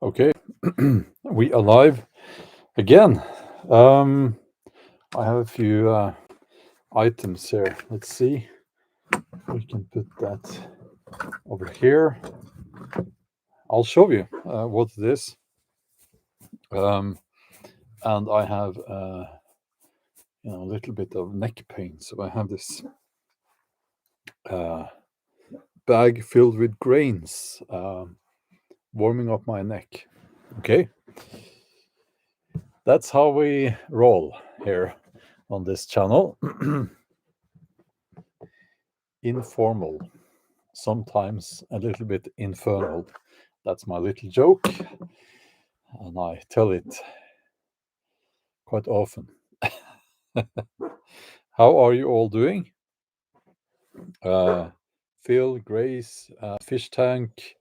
Okay, we are live again. I have a few items here. Let's see. We can put that over here. I'll show you what it is. And I have a little bit of neck pain, so I have this bag filled with grains, warming up my neck. Okay, that's how we roll here on this channel. Informal, sometimes a little bit infernal. That's my little joke, and I tell it quite often. How are you all doing? Phil, Grace, Fish Tank,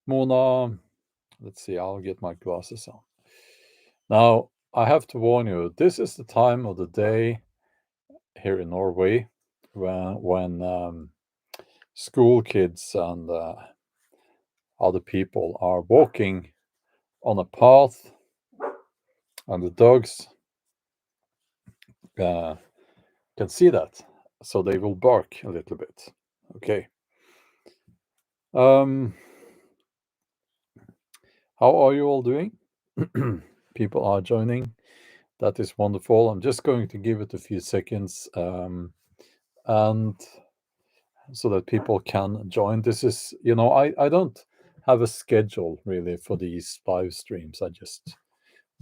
Mona. Let's see, I'll get my glasses on. Now, I have to warn you, this is the time of the day here in Norway when school kids and other people are walking on a path, and the dogs can see that, so they will bark a little bit. Okay. How are you all doing? People are joining. That is wonderful. I'm just going to give it a few seconds, and so that people can join. This is, I don't have a schedule really for these live streams. I just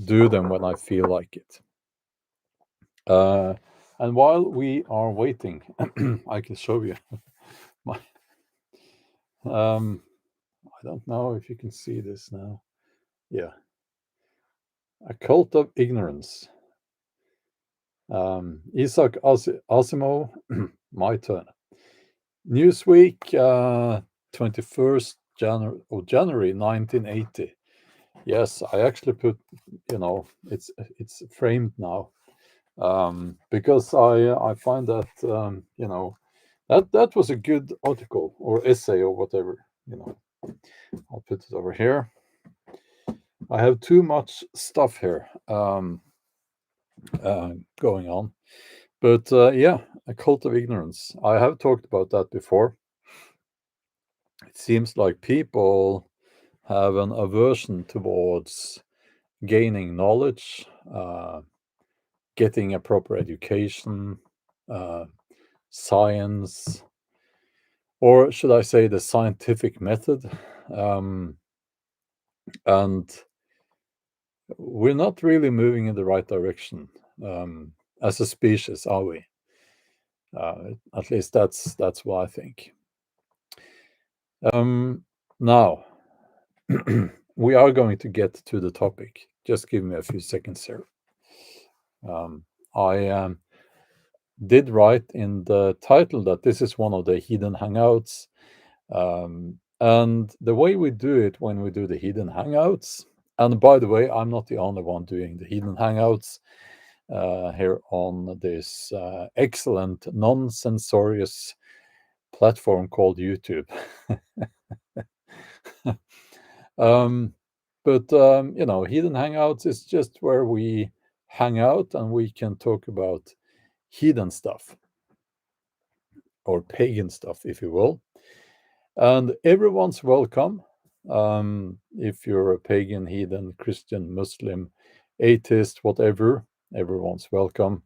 do them when I feel like it. And while we are waiting, I can show you my. I don't know if you can see this now. Yeah, A Cult of Ignorance. Isaac Asimov. My turn. Newsweek, 21st January 1980. Yes, I actually put, it's framed now, because I find that that was a good article or essay or whatever. I'll put it over here. I have too much stuff here going on, but yeah, A Cult of Ignorance. I have talked about that before. It seems like people have an aversion towards gaining knowledge, getting a proper education, science, or should I say the scientific method. And we're not really moving in the right direction as a species, are we? At least that's what I think. Now, we are going to get to the topic. Just give me a few seconds here. I did write in the title that this is one of the Heathen Hangouts. And the way we do it when we do the Heathen Hangouts, and by the way, I'm not the only one doing the Heathen Hangouts here on this excellent non-censorious platform called YouTube. But Heathen Hangouts is just where we hang out and we can talk about heathen stuff or pagan stuff, if you will. And everyone's welcome. If you're a pagan, heathen, Christian, Muslim, atheist, whatever, everyone's welcome.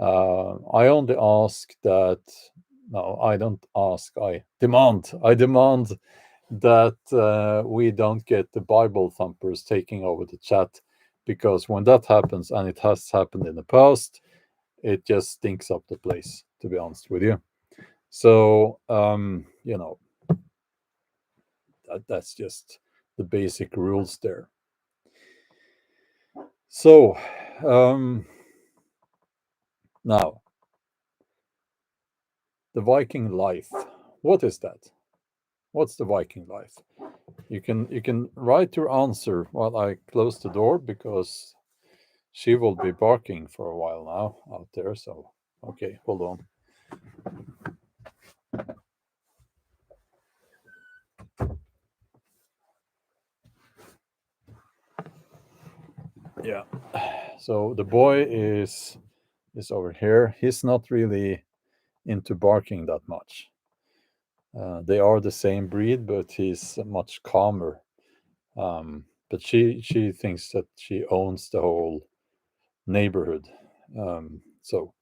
I only ask that, no, I don't ask, I demand that we don't get the Bible thumpers taking over the chat, because when that happens, and it has happened in the past, it just stinks up the place, to be honest with you. So, that's just the basic rules there. So, now, the Viking life. What is that? What's the Viking life? You can write your answer while I close the door, because she will be barking for a while now out there. So, okay, hold on. Yeah. So the boy is over here. He's not really into barking that much. They are the same breed, but he's much calmer. But she thinks that she owns the whole neighborhood. So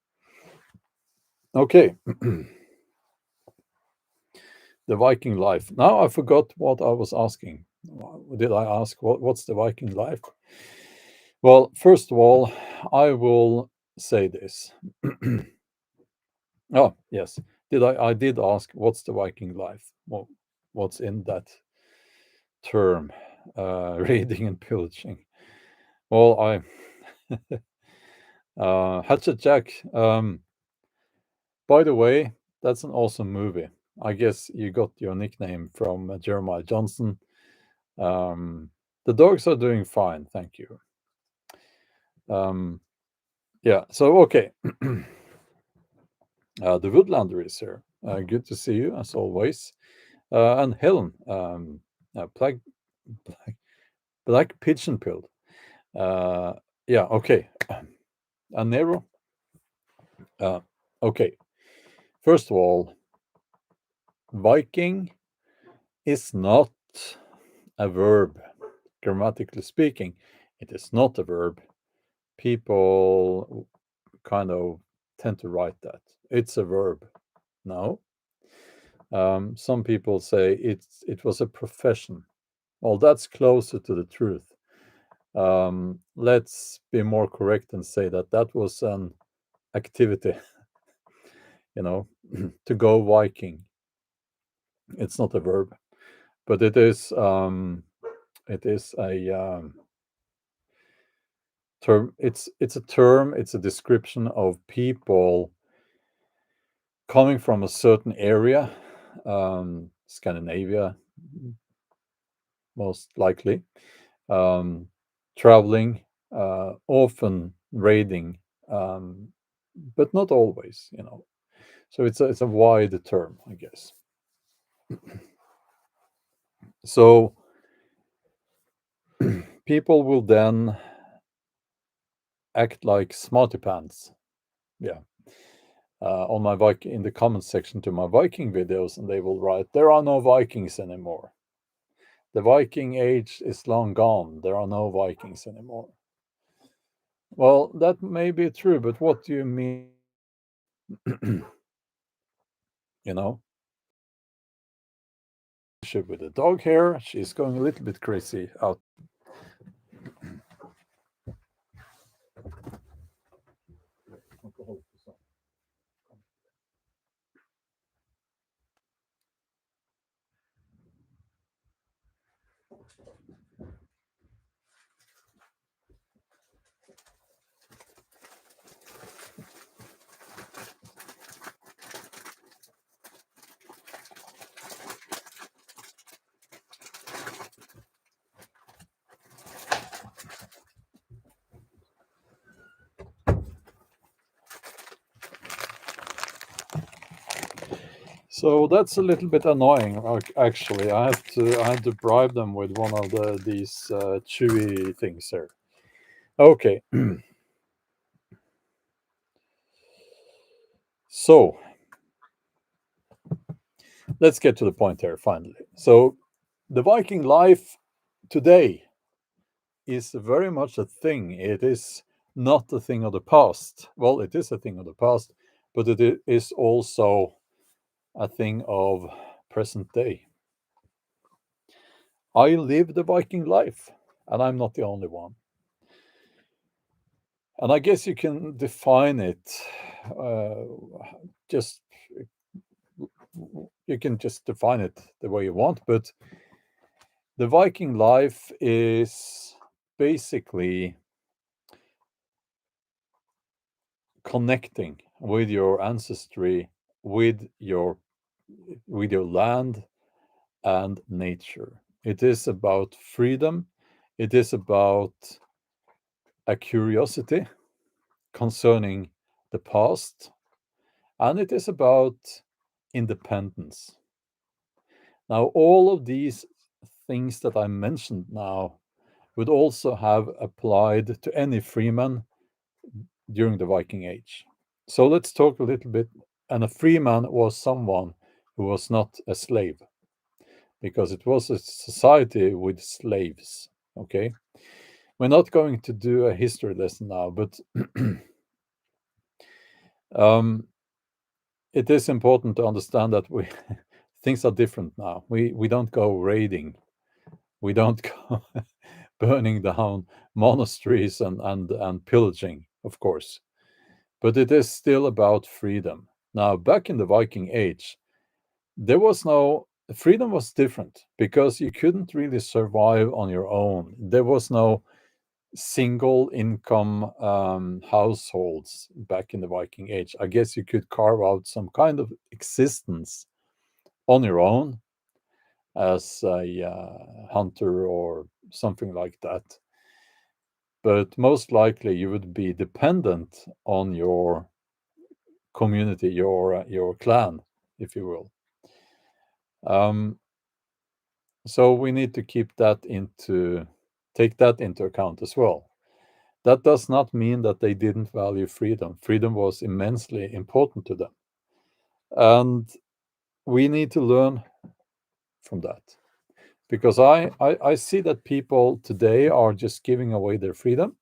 okay, the Viking life. Now I forgot what I was asking. Did I ask what's the Viking life? Well, first of all, I will say this. Oh yes, I did ask what's the Viking life? Well, what's in that term? Raiding and pillaging. Well, I Hatchet Jack. By the way, that's an awesome movie. I guess you got your nickname from Jeremiah Johnson. The dogs are doing fine, thank you. Yeah, so okay. The Woodlander is here. Good to see you as always. And Helen, black, black pigeon pilled. Yeah, okay. And Nero. Okay. First of all, Viking is not a verb. Grammatically speaking, it is not a verb. People kind of tend to write that. It's a verb. No. Some people say it was a profession. Well, that's closer to the truth. Let's be more correct and say that that was an activity, you know, to go Viking. It's not a verb, but it is a term. It's a term. It's a description of people coming from a certain area, Scandinavia, most likely, traveling, often raiding, but not always. So it's a wide term, I guess. So people will then act like smarty pants. Yeah. On my Viking in the comments section to my Viking videos, and they will write, "There are no Vikings anymore. The Viking age is long gone. There are no Vikings anymore." Well, that may be true, but what do you mean? you know, with the dog here, she's going a little bit crazy out. So that's a little bit annoying. Actually, I had to bribe them with one of these chewy things here. Okay. So let's get to the point here finally. So the Viking life today is very much a thing. It is not a thing of the past. Well, it is a thing of the past, but it is also a thing of present day. I live the Viking life, and I'm not the only one. And I guess you can define it just you can just define it the way you want, but the Viking life is basically connecting with your ancestry, with your land and nature. It is about freedom. It is about a curiosity concerning the past, and it is about independence. Now, all of these things that I mentioned now would also have applied to any freeman during the Viking Age. So let's talk a little bit. And a freeman was someone who was not a slave, because it was a society with slaves. Okay, we're not going to do a history lesson now, but it is important to understand that things are different now. We don't go raiding, we don't go burning down monasteries and pillaging, of course, but it is still about freedom. Now, back in the Viking Age, there was no freedom was different because you couldn't really survive on your own. There was no single income households back in the Viking Age. I guess you could carve out some kind of existence on your own as a hunter or something like that. But most likely you would be dependent on your community, your clan, if you will. So we need to take that into account as well. That does not mean that they didn't value freedom. Freedom was immensely important to them. And we need to learn from that. Because I see that people today are just giving away their freedom.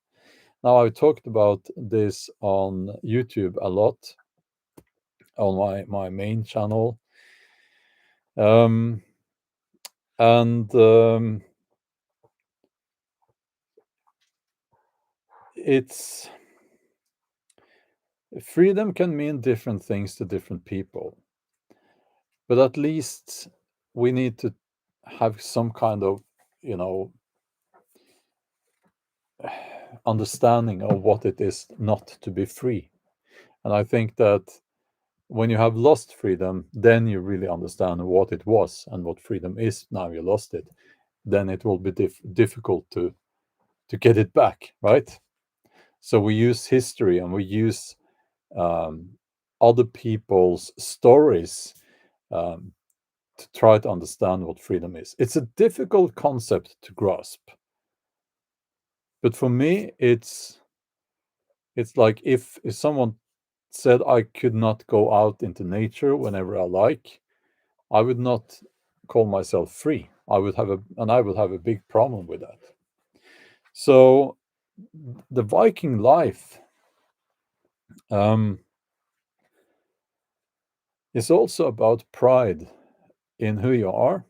Now, I talked about this on YouTube a lot, on my main channel. And it's freedom can mean different things to different people, but at least we need to have some kind of, you know, understanding of what it is not to be free. And I think that when you have lost freedom, then you really understand what it was and what freedom is. Now you lost it, then it will be difficult to get it back, right? So we use history and we use other people's stories to try to understand what freedom is. It's a difficult concept to grasp, but for me, it's like if someone said I could not go out into nature whenever I like, I would not call myself free. I would have a big problem with that. So the Viking life is also about pride in who you are.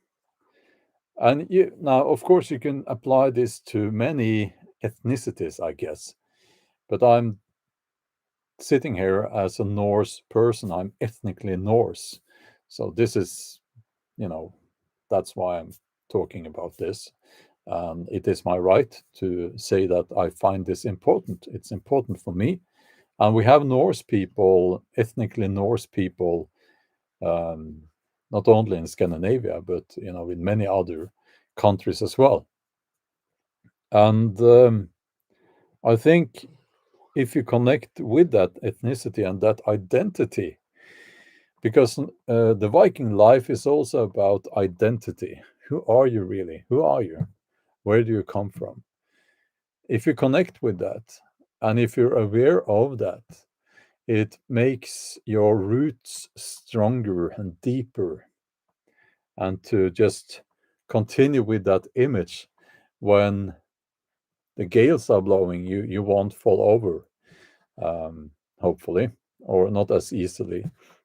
And now, of course, you can apply this to many ethnicities, I guess. But I'm sitting here as a Norse person. I'm ethnically Norse. So this is, that's why I'm talking about this. It is my right to say that I find this important. It's important for me. And we have Norse people, ethnically Norse people, not only in Scandinavia, but in many other countries as well. And I think if you connect with that ethnicity and that identity, because the Viking life is also about identity. Who are you really? Who are you? Where do you come from? If you connect with that, and if you're aware of that, it makes your roots stronger and deeper. And to just continue with that image when the gales are blowing, you won't fall over, hopefully, or not as easily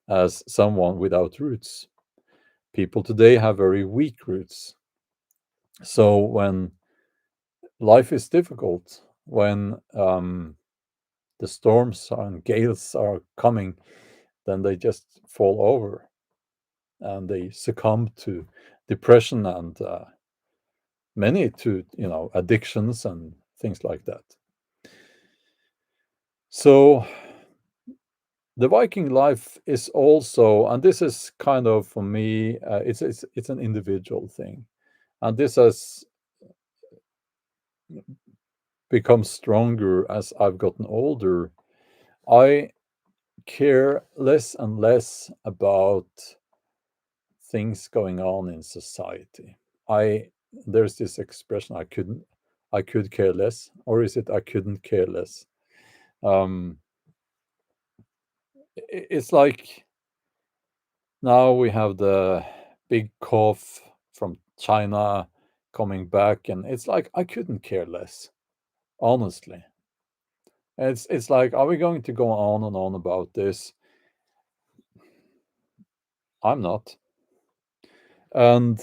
as someone without roots. People today have very weak roots. So when life is difficult, when the storms and gales are coming, then they just fall over and they succumb to depression and many to addictions and things like that. So the Viking life is also, and this is kind of for me, it's an individual thing, and this has become stronger as I've gotten older. I care less and less about things going on in society. There's this expression, I could care less, or is it I couldn't care less? It's like now we have the big cough from China coming back, and it's like I couldn't care less, honestly. It's like, are we going to go on and on about this? I'm not. And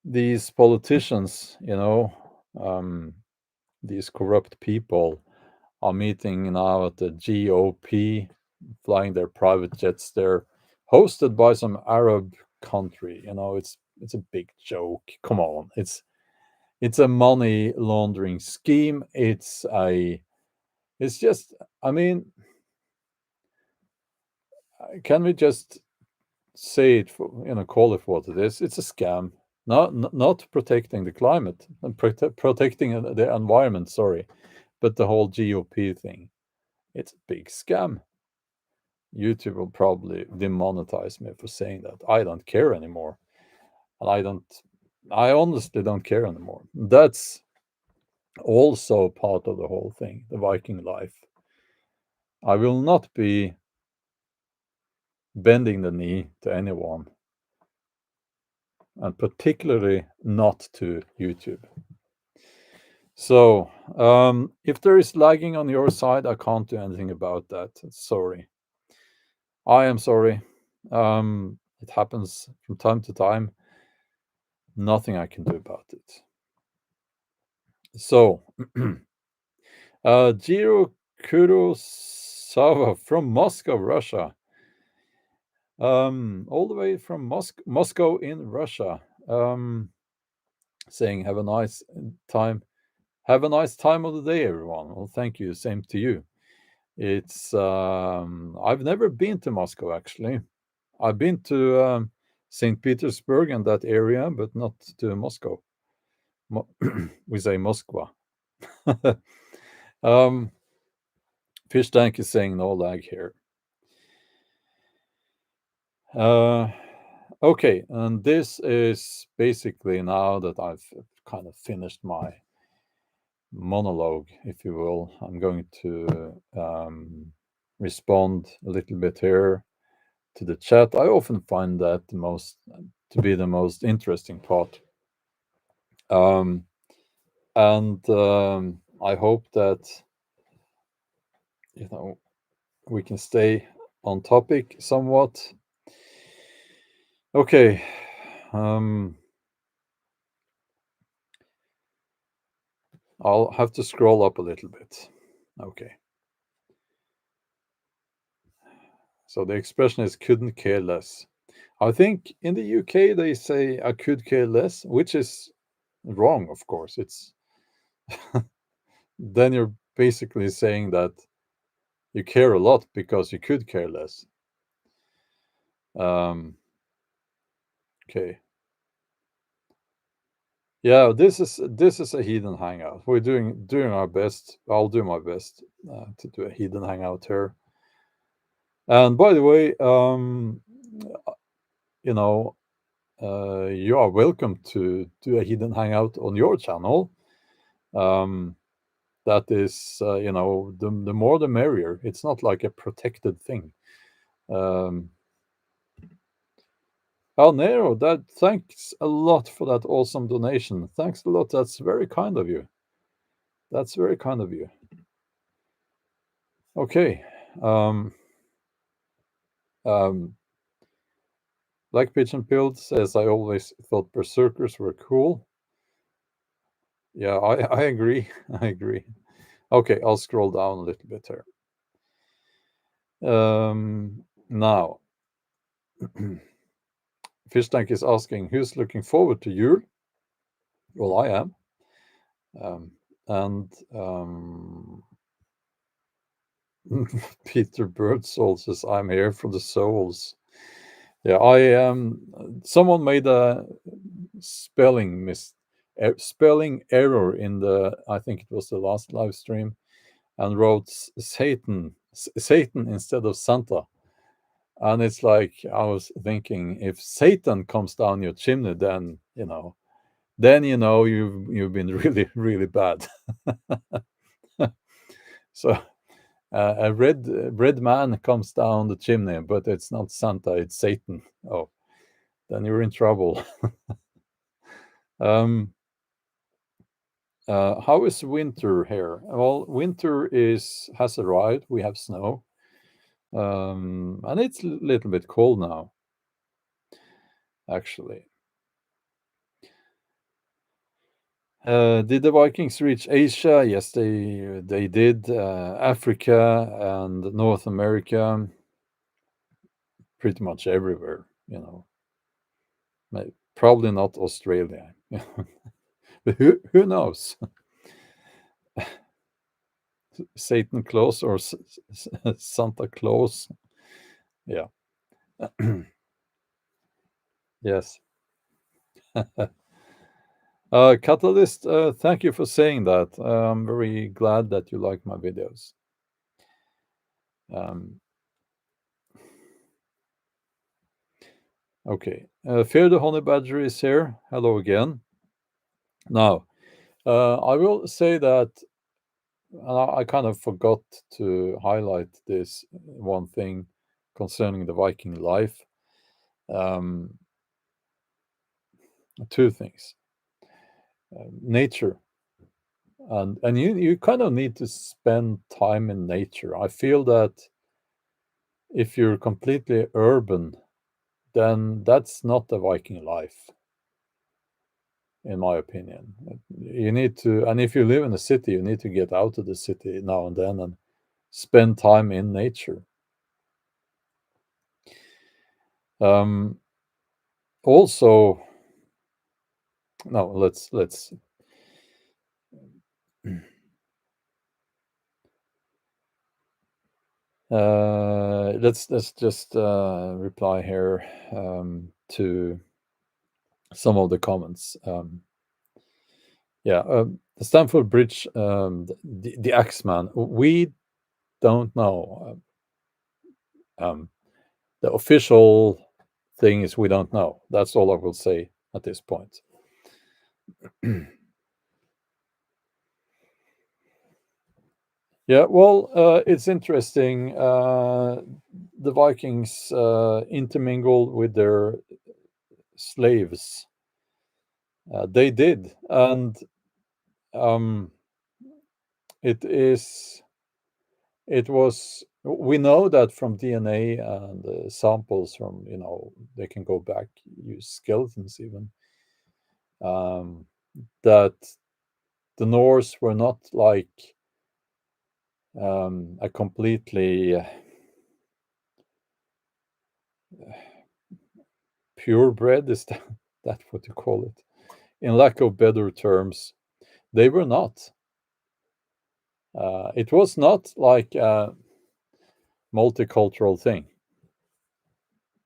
these politicians, these corrupt people are meeting now at the GOP, flying their private jets there, hosted by some Arab country. It's a big joke. Come on, it's a money laundering scheme. It's just, I mean, can we just say it for, call it what it is? It's a scam. Not protecting the climate and protecting the environment. Sorry, but the whole GOP thing. It's a big scam. YouTube will probably demonetize me for saying that. I don't care anymore. And I honestly don't care anymore. That's also part of the whole thing, the Viking life. I will not be bending the knee to anyone, and particularly not to YouTube. So, if there is lagging on your side, I can't do anything about that. Sorry. I am sorry. It happens from time to time. Nothing I can do about it. So, Jiro Kurosawa from Moscow, Russia. All the way from Moscow in Russia. Saying, have a nice time. Have a nice time of the day, everyone. Well, thank you. Same to you. It's I've never been to Moscow, actually. I've been to St. Petersburg and that area, but not to Moscow. We say Moskva. Fish Tank is saying no lag here. Okay, and this is basically, now that I've kind of finished my monologue, if you will, I'm going to respond a little bit here to the chat. I often find that to be the most interesting part. And I hope that we can stay on topic somewhat. Okay. I'll have to scroll up a little bit. Okay. So the expression is couldn't care less. I think in the UK they say I could care less, which is wrong, of course. It's then you're basically saying that you care a lot because you could care less. Okay. Yeah, this is a Heathen hangout. We're doing our best. I'll do my best to do a Heathen hangout here. And by the way, you are welcome to do a Heathen hangout on your channel. That is, the more the merrier. It's not like a protected thing. Nero, thanks a lot for that awesome donation. Thanks a lot. That's very kind of you. That's very kind of you. Okay. Black Pigeon Pilled says, I always thought berserkers were cool. Yeah, I agree. I agree. Okay, I'll scroll down a little bit here. Now, Fish Tank is asking, who's looking forward to Yule? Well, I am. And Peter Birdsall says, I'm here for the souls. Yeah, someone made a spelling error in I think it was the last live stream, and wrote Satan instead of Santa. And it's like, I was thinking, if Satan comes down your chimney, then then you know you've been really really bad. So a red man comes down the chimney, but it's not Santa, it's Satan. Oh, then you're in trouble. um, how is winter here? Well, winter has arrived. We have snow, and it's a little bit cold now, actually. Did the Vikings reach Asia? Yes, they did. Africa and North America, pretty much everywhere. Probably not Australia. But who knows? Satan Claus or Santa Claus? Yeah. Yes. Catalyst, thank you for saying that. I'm very glad that you like my videos. Okay. Fear the Honey Badger is here. Hello again. Now, I will say that I kind of forgot to highlight this one thing concerning the Viking life. Two things. Nature. And you kind of need to spend time in nature. I feel that if you're completely urban, then that's not the Viking life, in my opinion. You need to, and if you live in a city, you need to get out of the city now and then and spend time in nature. Also, no, let's just reply here to some of the comments. The Stamford Bridge, the Axeman. We don't know. The official thing is we don't know. That's all I will say at this point. Yeah, well, it's interesting. The Vikings intermingled with their slaves. They did, and it was. We know that from DNA and samples from they can go back, use skeletons even. That the Norse were not like a completely purebred, is that what you call it? In lack of better terms, they were not. It was not like a multicultural thing.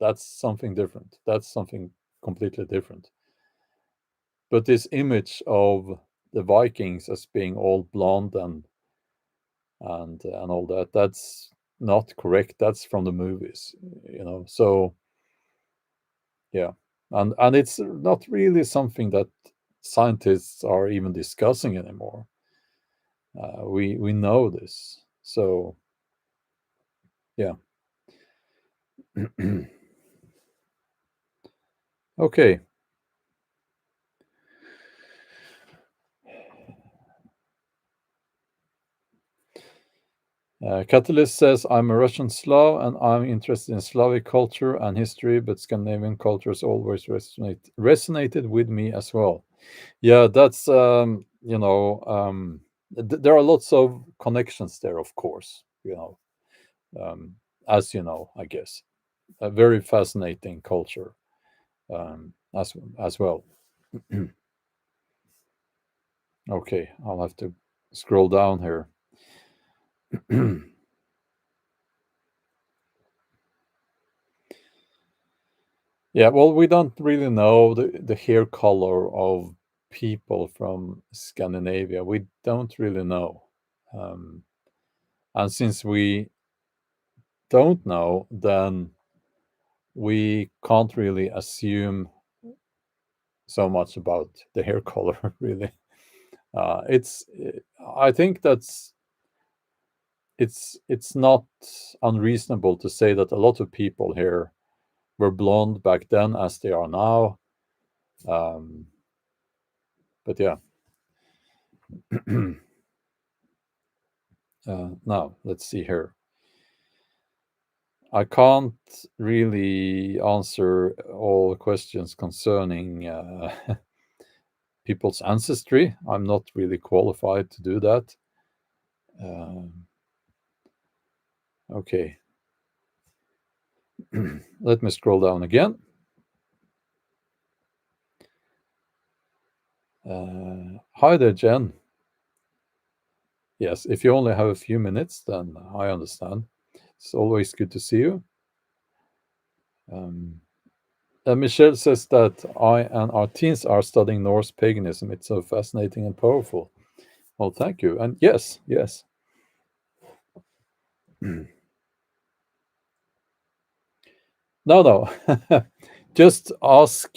That's something different. That's something completely different. But this image of the Vikings as being all blonde and all that, that's not correct. That's from the movies, So yeah, and it's not really something that scientists are even discussing anymore. We know this, so yeah. Okay. Catalyst says, I'm a Russian Slav and I'm interested in Slavic culture and history, but Scandinavian cultures always resonated with me as well. Yeah, that's there are lots of connections there, of course. As you know, I guess a very fascinating culture as well. Okay, I'll have to scroll down here. Yeah, well, we don't really know the hair color of people from Scandinavia. We don't really know. And since we don't know, then we can't really assume so much about the hair color, really. It's I think it's not unreasonable to say that a lot of people here were blonde back then as they are now. Um, but yeah. Now let's see here. I can't really answer all questions concerning people's ancestry. I'm not really qualified to do that. Okay. Let me scroll down again. Hi there, Jen. Yes, if you only have a few minutes, then I understand. It's always good to see you. Michelle says that I and our teens are studying Norse paganism. It's so fascinating and powerful. Well, thank you. And yes, yes. No, no. Just ask.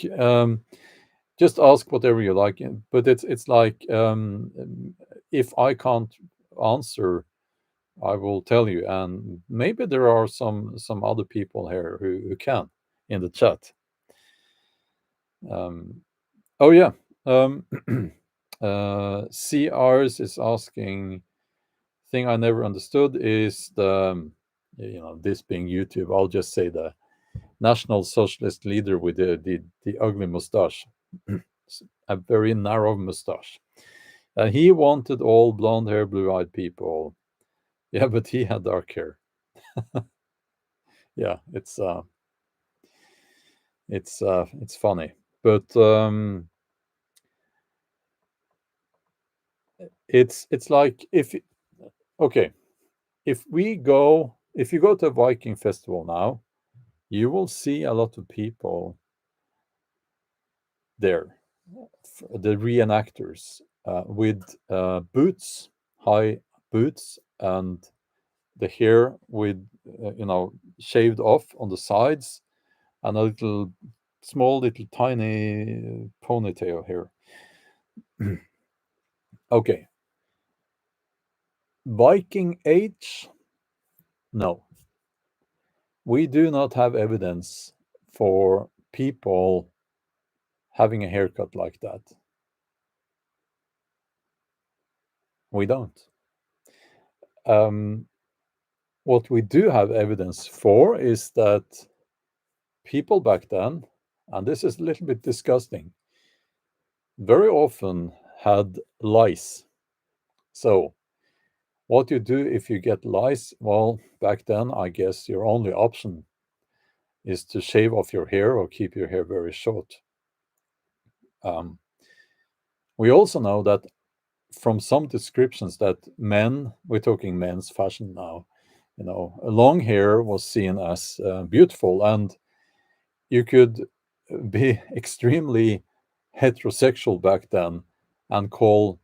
Just ask whatever you like. But it's like if I can't answer, I will tell you. And maybe there are some other people here who can in the chat. Oh yeah. CRs is asking. Thing I never understood is this being YouTube. I'll just say the National Socialist leader with the ugly mustache, a very narrow mustache. He wanted all blonde hair, blue eyed people. Yeah, but he had dark hair. Yeah, it's funny, but it's like okay, if you go to a Viking festival now, you will see a lot of people there, the reenactors, with boots, high boots, and the hair with shaved off on the sides, and a little tiny ponytail here. Okay, Viking age? No, we do not have evidence for people having a haircut like that. We don't. What we do have evidence for is that people back then, and this is a little bit disgusting, very often had lice. So, what you do if you get lice? Well, back then, I guess your only option is to shave off your hair or keep your hair very short. We also know that from some descriptions that men, we're talking men's fashion now, long hair was seen as beautiful, and you could be extremely heterosexual back then and call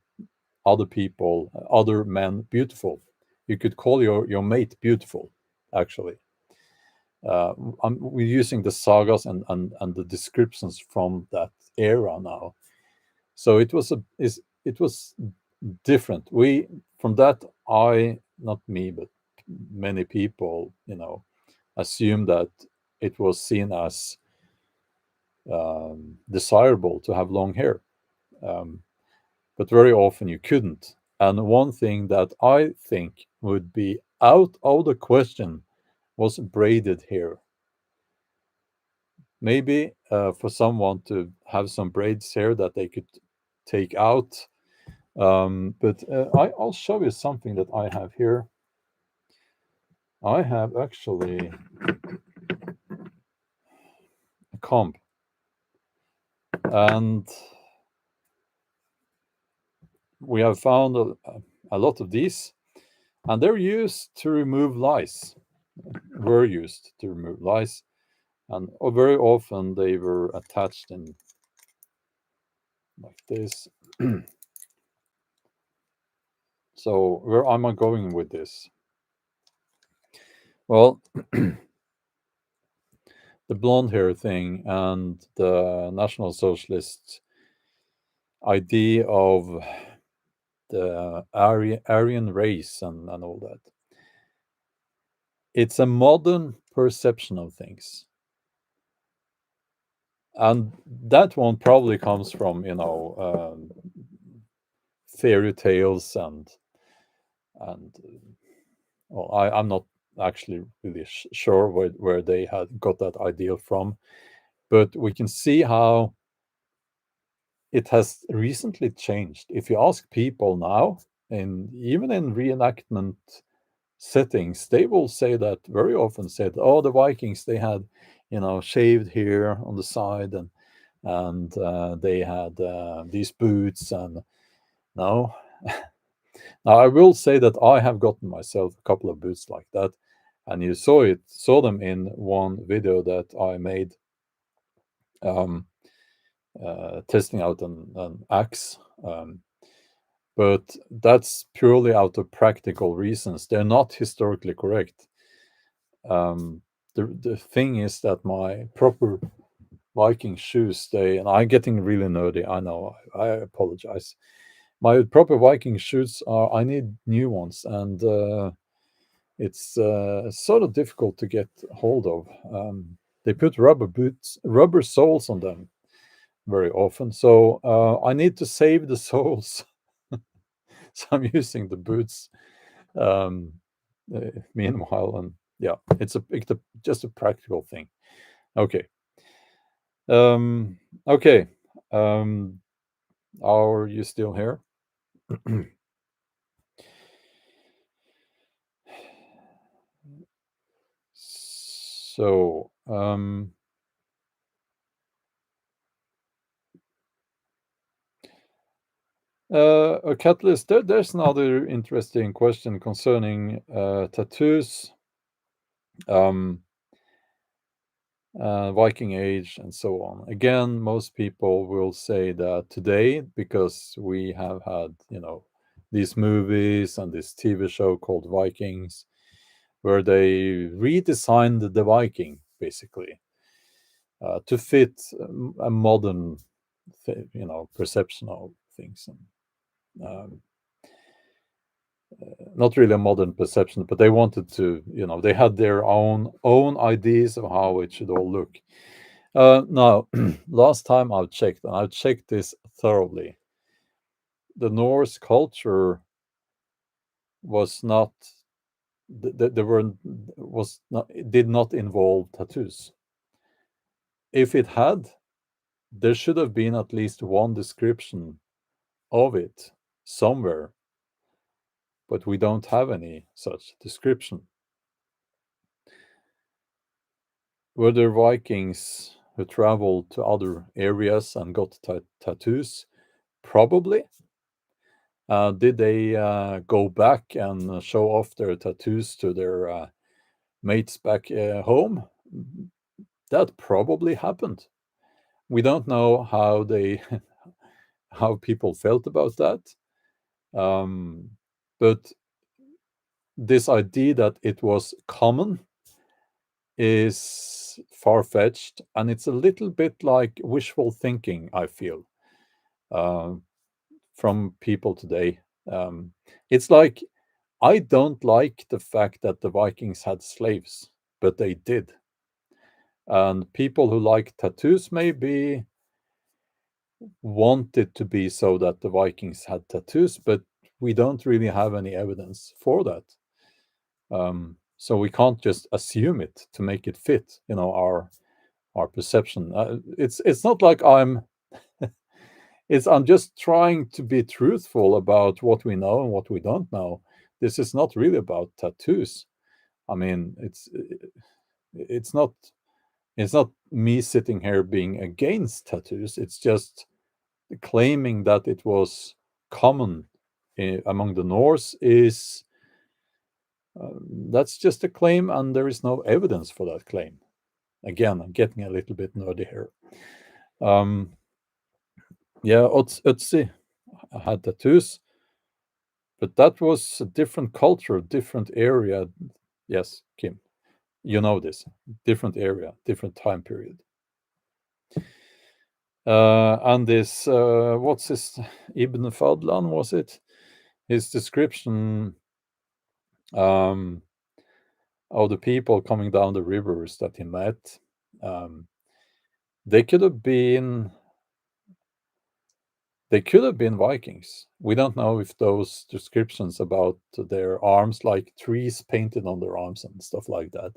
other men beautiful. You could call your mate beautiful, actually. We're using the sagas and the descriptions from that era now. So it was different. From that, not me, but many people, assume that it was seen as desirable to have long hair. But very often you couldn't. And one thing that I think would be out of the question was braided hair. Maybe for someone to have some braids hair that they could take out. But I'll show you something that I have here. I have actually a comb. And we have found a lot of these. And they're used to remove lice. Were used to remove lice. And very often they were attached in like this. So where am I going with this? Well, the blonde hair thing and the National Socialist idea of the Aryan race and all that. It's a modern perception of things. And that one probably comes from, fairy tales and well, I'm not actually really sure where they had got that idea from, but we can see how it has recently changed. If you ask people now, and even in reenactment settings, they will say that very often said, "Oh, the Vikings they had, shaved hair on the side and they had these boots and no." Now I will say that I have gotten myself a couple of boots like that, and you saw them in one video that I made, um, testing out an axe. But that's purely out of practical reasons. They're not historically correct. The thing is that my proper Viking shoes, and I'm getting really nerdy. I know. I apologize. My proper Viking shoes I need new ones, and it's sort of difficult to get hold of. They put rubber soles on them very often, so I need to save the soles. So I'm using the boots um, meanwhile, and yeah, it's just a practical thing. Okay. Okay. Um, are you still here? So, a catalyst. There's another interesting question concerning tattoos, um, Viking Age, and so on. Again, most people will say that today, because we have had, these movies and this TV show called Vikings, where they redesigned the Viking basically to fit a modern, perception of things. And, not really a modern perception, but they wanted to, they had their own ideas of how it should all look. Now, last time I checked, and I checked this thoroughly, the Norse culture was not, there were was not, it did not involve tattoos. If it had, there should have been at least one description of it somewhere, but we don't have any such description. Were there Vikings who traveled to other areas and got tattoos? Probably. Did they go back and show off their tattoos to their mates back home? That probably happened. We don't know how they how people felt about that, but this idea that it was common is far-fetched, and it's a little bit like wishful thinking, I feel, uh, from people today. It's like, I don't like the fact that the Vikings had slaves, but they did. And people who like tattoos maybe want it to be so that the Vikings had tattoos, but we don't really have any evidence for that. So we can't just assume it to make it fit, our perception. It's not like I'm just trying to be truthful about what we know and what we don't know. This is not really about tattoos. I mean, it's not me sitting here being against tattoos. It's just claiming that it was common among the Norse is that's just a claim, and there is no evidence for that claim. Again, I'm getting a little bit nerdy here. Yeah, Ötzi had tattoos, but that was a different culture, different area. Yes, Kim. You know this. Different area, different time period. And this, what's his, Ibn Fadlan, was it? His description of the people coming down the rivers that he met, they could have been Vikings. We don't know if those descriptions about their arms, like trees painted on their arms and stuff like that,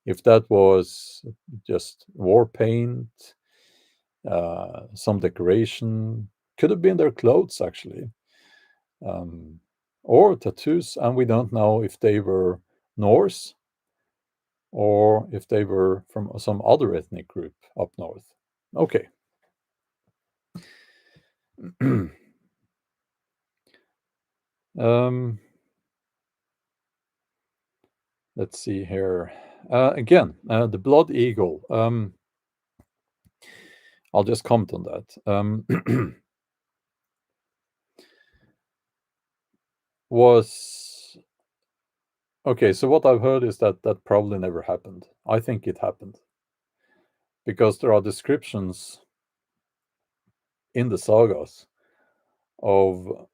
if that was just war paint, some decoration, could have been their clothes actually, or tattoos, and we don't know if they were Norse or if they were from some other ethnic group up north. Okay. Let's see here. Again, the blood eagle. I'll just comment on that. Was okay. So what I've heard is that that probably never happened. I think it happened because there are descriptions in the sagas of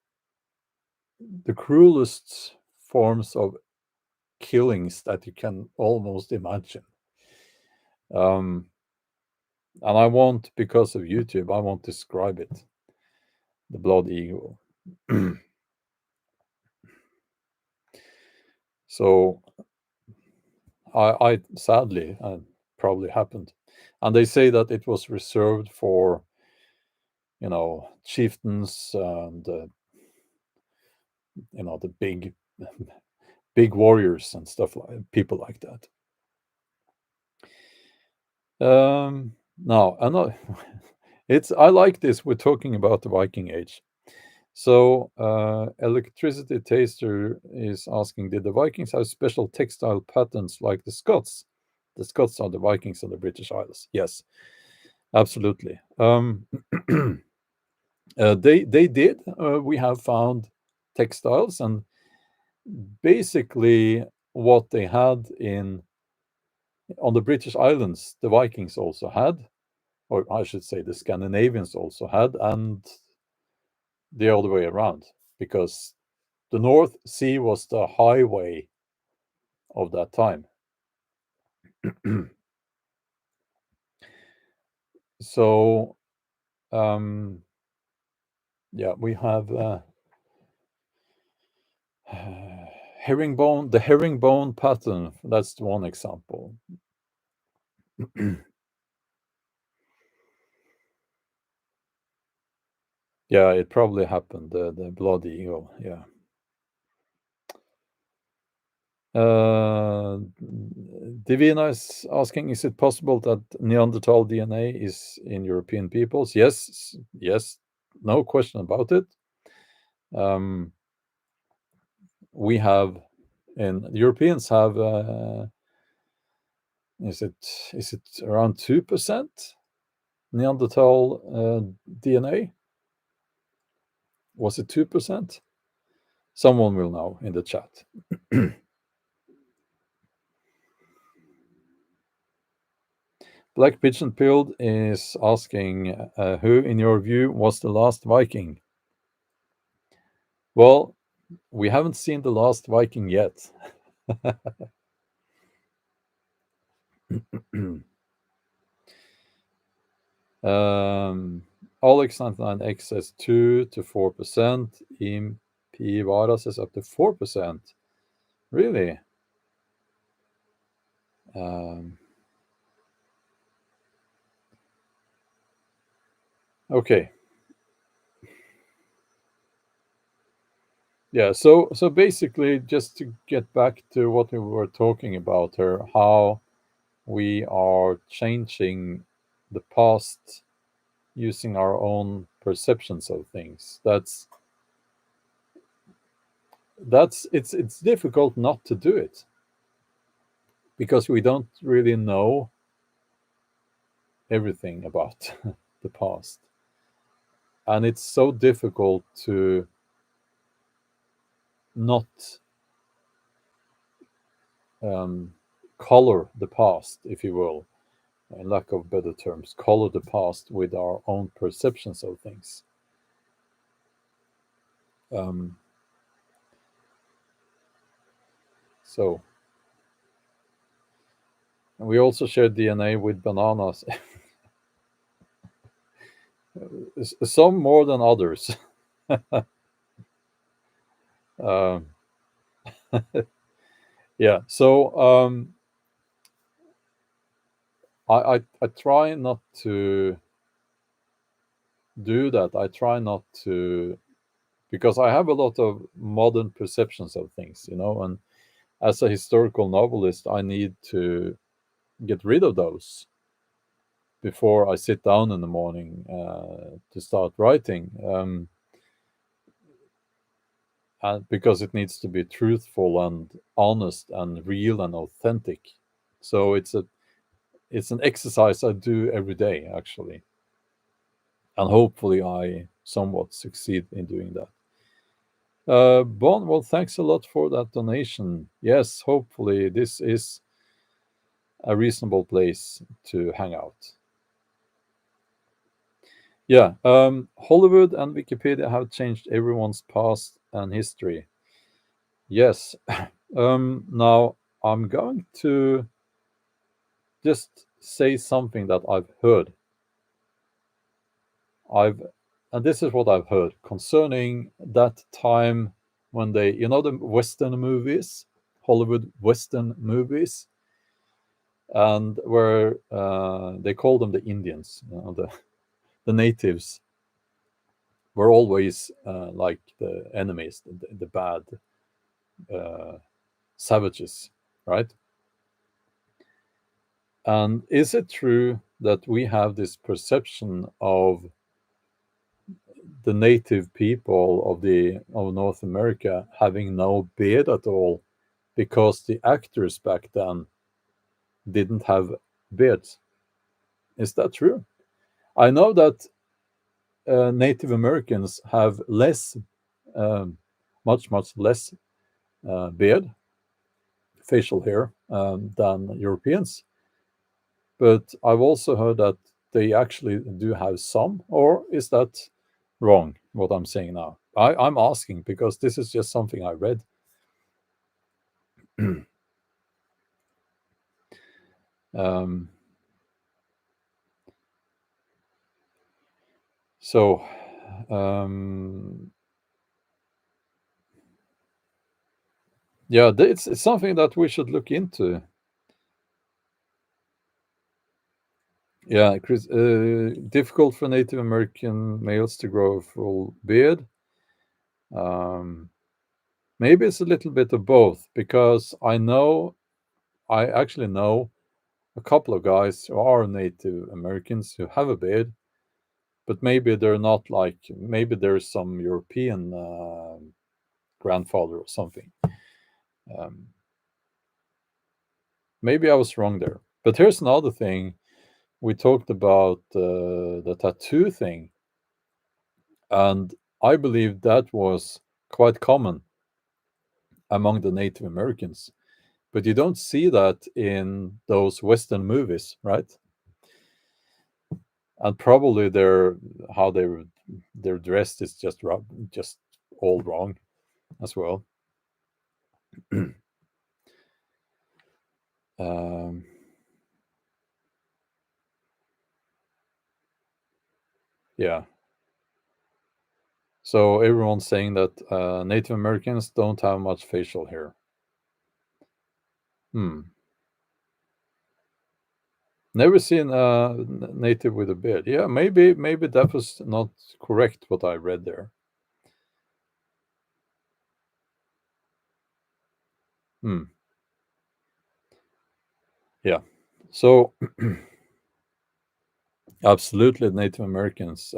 the cruelest forms of killings that you can almost imagine. And I won't, because of YouTube, I won't describe it. The blood eagle. So I sadly, probably happened. And they say that it was reserved for, chieftains and, the big warriors and stuff, like people like that. Now, I like this. We're talking about the Viking Age. So, Electricity Taster is asking, did the Vikings have special textile patterns like the Scots? The Scots are the Vikings of the British Isles. Yes, absolutely. They did. We have found textiles, and basically what they had on the British Islands, the Vikings also had, or I should say the Scandinavians also had, and the other way around, because the North Sea was the highway of that time. So, yeah, we have herringbone, the herringbone pattern. That's one example. Yeah, it probably happened. The blood eagle. Yeah. Divina is asking, is it possible that Neanderthal DNA is in European peoples? Yes, no question about it. We have, and Europeans have, is it around 2% Neanderthal DNA? Was it 2%? Someone will know in the chat. Black Pigeon Pilled is asking, who, in your view, was the last Viking? Well, we haven't seen the last Viking yet. Alex99X says 2 to 4%. MP Vara says up to 4%. Really? Okay. Yeah, so basically, just to get back to what we were talking about here, how we are changing the past using our own perceptions of things. It's difficult not to do it because we don't really know everything about the past. And it's so difficult to not color the past, if you will, in lack of better terms, color the past with our own perceptions of things. Um, so, and we also share DNA with bananas, some more than others. Um, yeah, so I try not to do that. I try not to, because I have a lot of modern perceptions of things, and as a historical novelist, I need to get rid of those before I sit down in the morning to start writing, and because it needs to be truthful and honest and real and authentic. So it's an exercise I do every day, actually, and hopefully I somewhat succeed in doing that. Bon, well, thanks a lot for that donation. Yes, hopefully this is a reasonable place to hang out. Yeah, Hollywood and Wikipedia have changed everyone's past and history. Yes. Now I'm going to just say something that I've heard. I've and this is what I've heard concerning that time when the Western movies, Hollywood Western movies, and where they call them the Indians, the natives were always like the enemies, the bad uh, savages, right? And is it true that we have this perception of the native people of North America having no beard at all because the actors back then didn't have beards? Is that true? I know that Native Americans have less, um, much less beard, facial hair than Europeans. But I've also heard that they actually do have some, or is that wrong, what I'm saying now? I'm asking because this is just something I read. um, so, yeah, it's something that we should look into. Yeah, Chris, difficult for Native American males to grow a full beard. Um, Maybe it's a little bit of both because I actually know a couple of guys who are Native Americans who have a beard, but maybe they're not like, maybe there's some European grandfather or something. Um, Maybe I was wrong there. But here's another thing. We talked about the tattoo thing, and I believe that was quite common among the Native Americans. But you don't see that in those Western movies, right? And probably how they're dressed is just all wrong as well. um, yeah. So everyone's saying that Native Americans don't have much facial hair. Hmm. Never seen a native with a beard. Yeah, maybe that was not correct what I read there. Hmm. Yeah. So absolutely, Native Americans,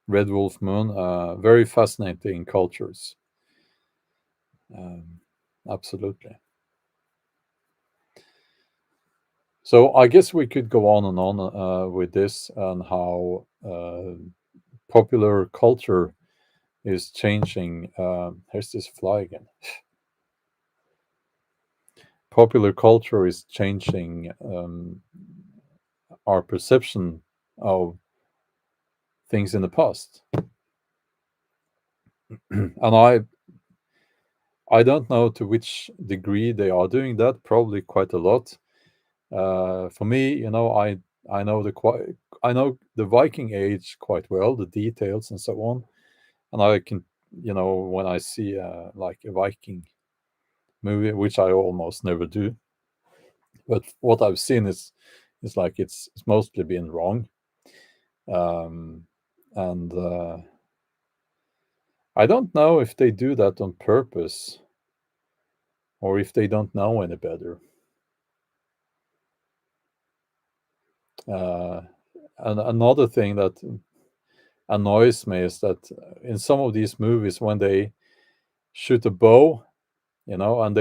Red Wolf Moon, very fascinating cultures. Um, Absolutely. So I guess we could go on and on with this and how popular culture is changing. Here's this fly again. popular culture is changing our perception of things in the past. And I don't know to which degree they are doing that. Probably quite a lot. For me, I know the Viking age quite well, the details and so on, and I can, when I see like a Viking movie, which I almost never do, but what I've seen is like it's mostly been wrong, and I don't know if they do that on purpose or if they don't know any better. And another thing that annoys me is that in some of these movies, when they shoot a bow, and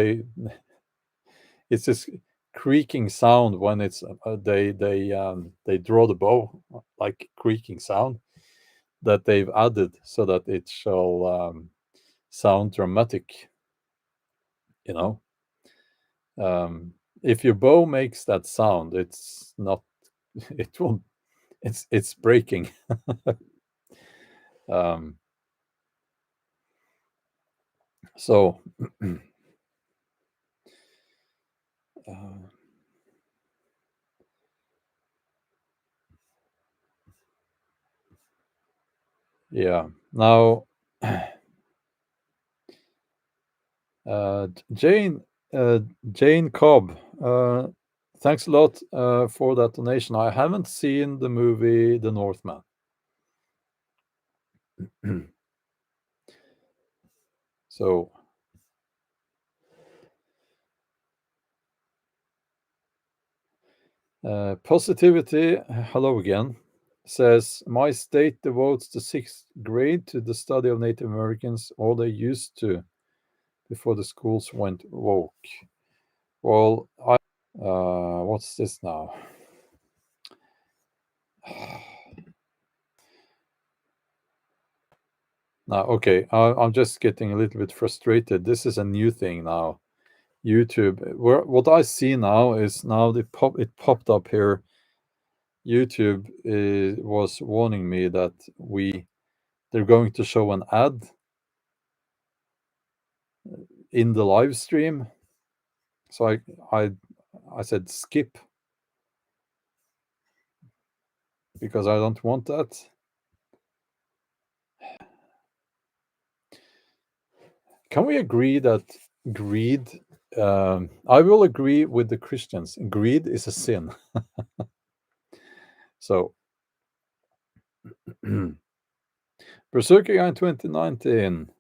it's this creaking sound when they draw the bow, like creaking sound that they've added so that it shall sound dramatic. You know, if your bow makes that sound, it's not. It won't. It's breaking. um, so. Yeah. Now, Jane Jane Cobb, thanks a lot for that donation. I haven't seen the movie The Northman. So, Positivity, hello again, says my state devotes the 6th grade to the study of Native Americans, or they used to before the schools went woke. Well, what's this now? Now, okay, I'm just getting a little bit frustrated. This is a new thing now. YouTube. What I see now is now it popped up here. YouTube was warning me that they're going to show an ad in the live stream. So I said skip because I don't want that. Can we agree that greed? I will agree with the Christians. Greed is a sin. So, Berserker Guy in 2019.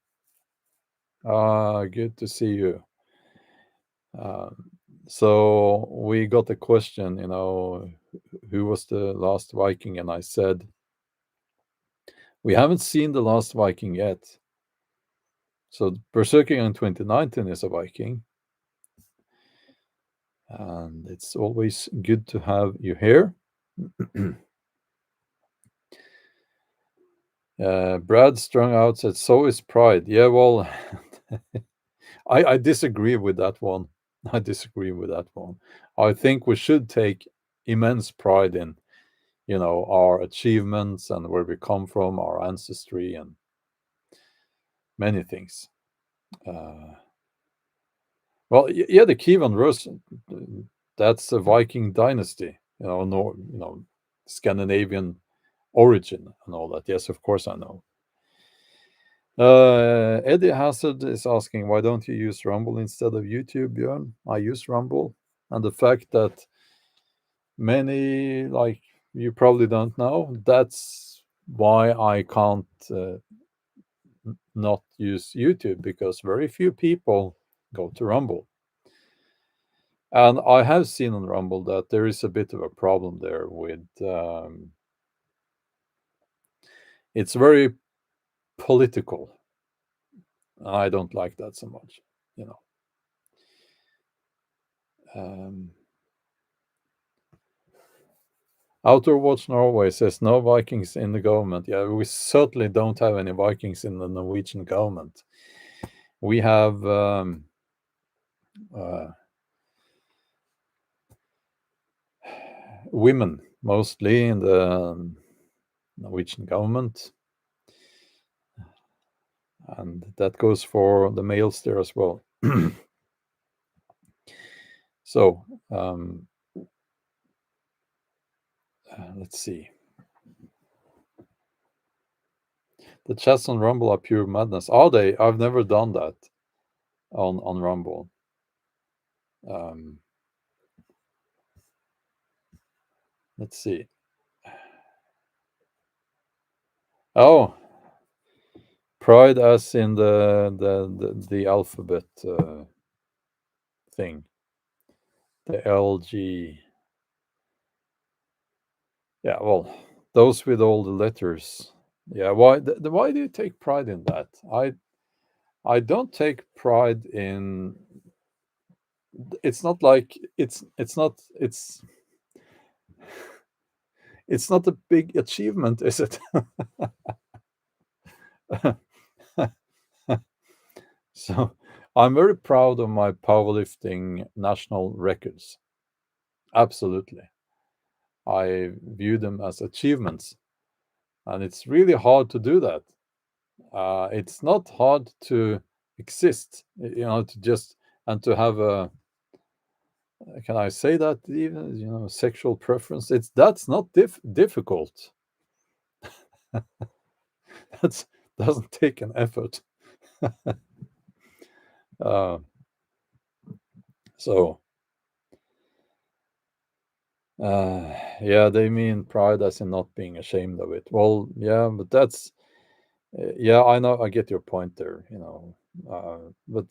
Good to see you. So we got the question, who was the last Viking? And I said, we haven't seen the last Viking yet. So Berserker in 2019 is a Viking. And it's always good to have you here. Brad Strung Out said, so is pride. Yeah, well, I disagree with that one. I disagree with that one. I think we should take immense pride in, our achievements and where we come from, our ancestry, and many things. Well, yeah, the Kievan Rus, that's a Viking dynasty, Scandinavian origin and all that. Yes, of course I know. Eddie Hazard is asking, why don't you use Rumble instead of YouTube, Bjorn? I use Rumble, and the fact that many, like you probably don't know, that's why I can't not use YouTube, because very few people go to Rumble. And I have seen on Rumble that there is a bit of a problem there with it's very political. I don't like that so much, Outdoor Watch Norway says no Vikings in the government. Yeah, we certainly don't have any Vikings in the Norwegian government. We have women, mostly in the Norwegian government, and that goes for the males there as well. So let's see. The chats on Rumble are pure madness. Are they? I've never done that on Rumble. Let's see. Oh, pride as in the alphabet thing. The LG. Yeah, well, those with all the letters. Yeah, why why do you take pride in that? I don't take pride in. It's not like it's not it's not a big achievement, is it? So I'm very proud of my powerlifting national records. Absolutely. I view them as achievements, and it's really hard to do that. It's not hard to exist, to just and to have a, can I say that, even, sexual preference. That's not difficult. That doesn't take an effort. uh, so yeah, they mean pride as in not being ashamed of it. Well, yeah, but that's yeah, I know, I get your point there, but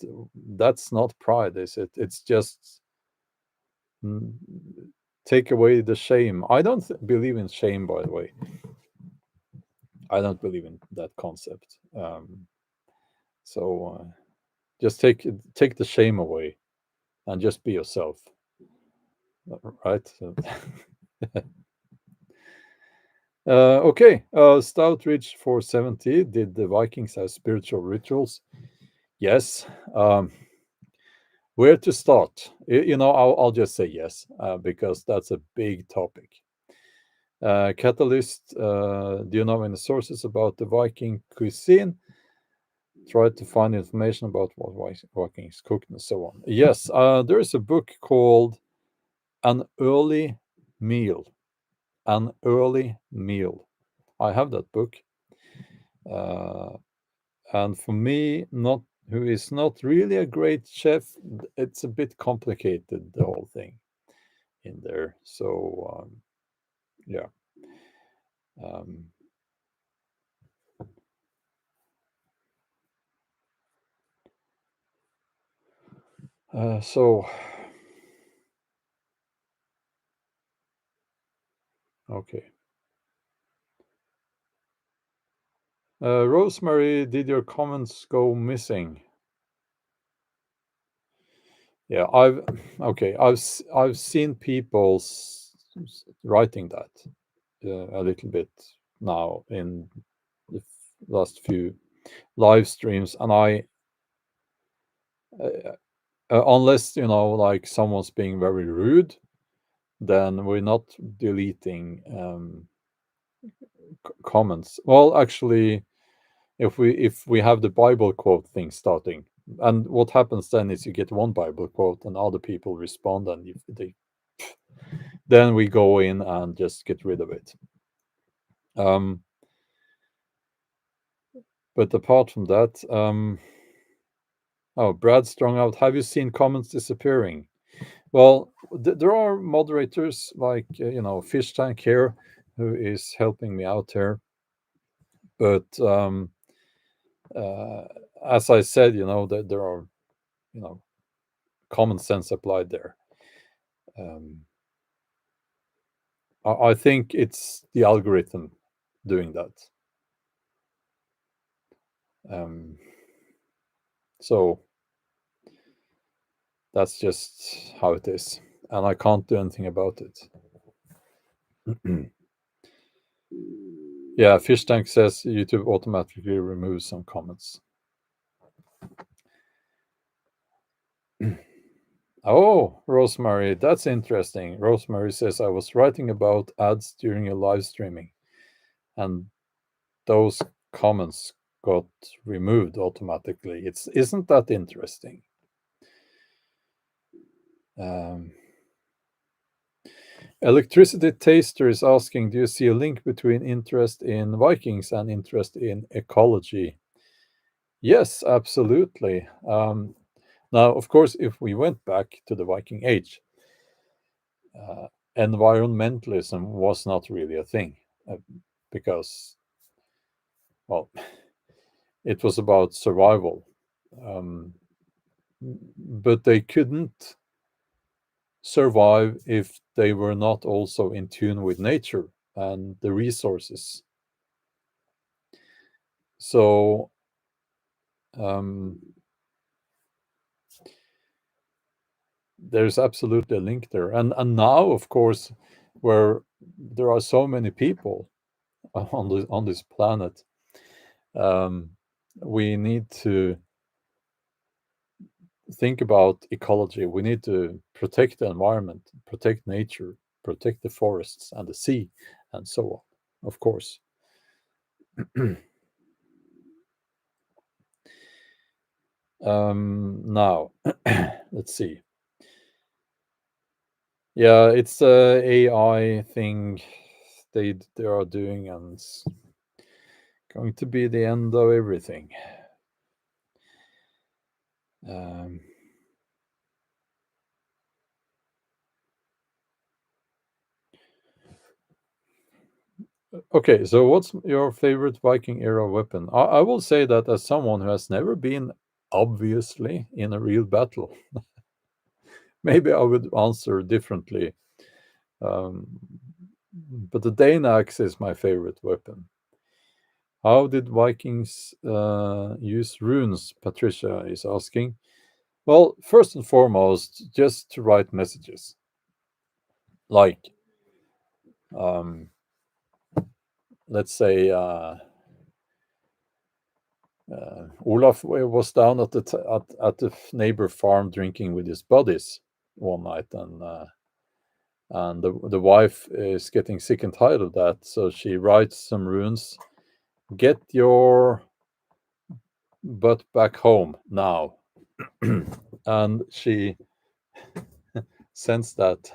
that's not pride, is it? It's just mm, take away the shame. I don't believe in shame, by the way. I don't believe in that concept. So just take the shame away and just be yourself, right? Okay, Stout Ridge 470. Did the Vikings have spiritual rituals? Yes. Where to start? I'll just say yes, because that's a big topic. Catalyst, do you know any sources about the Viking cuisine? Try to find information about what Vikings cooked and so on. Yes, there is a book called An Early Meal. An Early Meal. I have that book. And for me, not who is not really a great chef, it's a bit complicated, the whole thing in there. So yeah. Um, so okay. Rosemary, did your comments go missing? Yeah, I've seen people writing that a little bit now in the last few live streams, and unless like someone's being very rude, then we're not deleting comments. Well, actually, if we have the Bible quote thing starting, and what happens then is you get one Bible quote and other people respond, and then we go in and just get rid of it. But apart from that, Brad Strong out. Have you seen comments disappearing? Well, there are moderators like Fish Tank here, who is helping me out here. But as I said, that there are common sense applied there. I think it's the algorithm doing that. So that's just how it is, and I can't do anything about it. Yeah, Fish Tank says YouTube automatically removes some comments. Oh, Rosemary, that's interesting. Rosemary says, I was writing about ads during a live streaming, and those comments got removed automatically. Isn't that interesting? Um, Electricity Taster is asking, do you see a link between interest in Vikings and interest in ecology? Yes, absolutely. Now, of course, if we went back to the Viking Age, environmentalism was not really a thing because, well, it was about survival. Um, but they couldn't survive if they were not also in tune with nature and the resources. So, um, there's absolutely a link there. And now, of course, where there are so many people on this planet, um, we need to think about ecology. We need to protect the environment, protect nature, protect the forests and the sea, and so on. Of course. Now, let's see. Yeah, it's a AI thing they are doing, and it's going to be the end of everything. Um, okay, so what's your favorite Viking era weapon? I will say that as someone who has never been obviously in a real battle, maybe I would answer differently. Um, but the Dane axe is my favorite weapon. How did Vikings use runes? Patricia is asking. Well, first and foremost, just to write messages. Like, um, let's say Olaf was down at at the neighbor farm drinking with his buddies one night, and the wife is getting sick and tired of that, so she writes some runes. Get your butt back home now, and she sends that,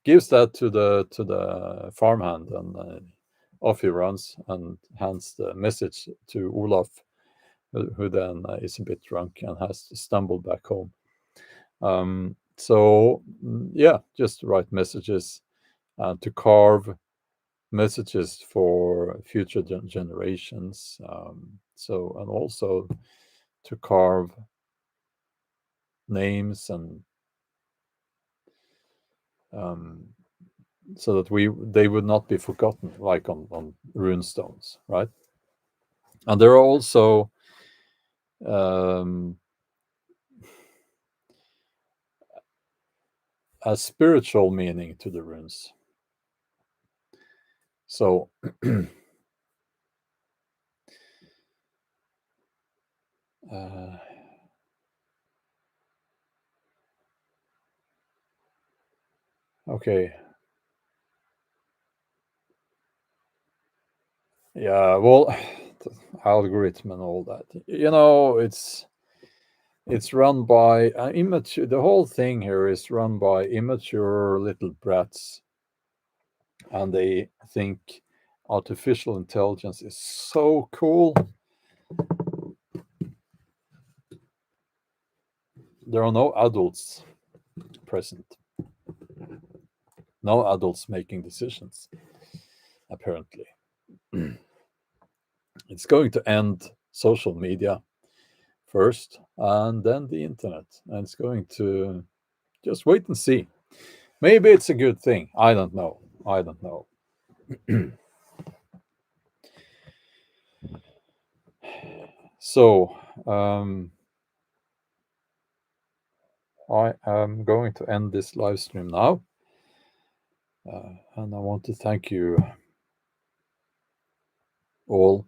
gives that to the farmhand, and off he runs and hands the message to Olaf, who then is a bit drunk and has to stumble back home. So yeah, just write messages, to carve messages for future generations. So, and also to carve names, and um, so that they would not be forgotten, like on rune stones, right? And there are also um, a spiritual meaning to the runes. So uh, okay, yeah, well, algorithm and all that, it's run by immature. The whole thing here is run by immature little brats, and they think artificial intelligence is so cool. There are no adults present, no adults making decisions, apparently. It's going to end social media first, and then the internet, and it's going to just wait and see. Maybe it's a good thing. I don't know. I don't know. So, I am going to end this live stream now. And I want to thank you all.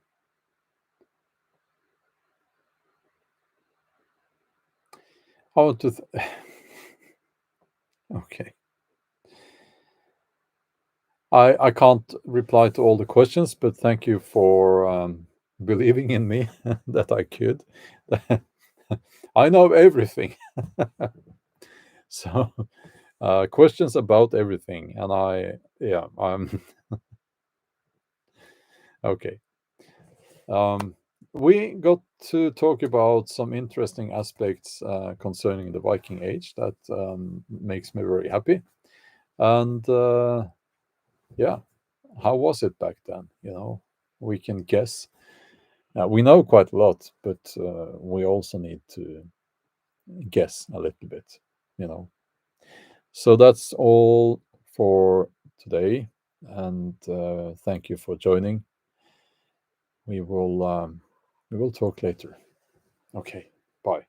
I want to Okay. I can't reply to all the questions, but thank you for believing in me that I could. I know everything. So questions about everything, and I'm okay. We got to talk about some interesting aspects concerning the Viking Age that makes me very happy. And yeah, how was it back then? We can guess. We know quite a lot, but we also need to guess a little bit. You know. So that's all for today, and thank you for joining. We will talk later. Okay, bye.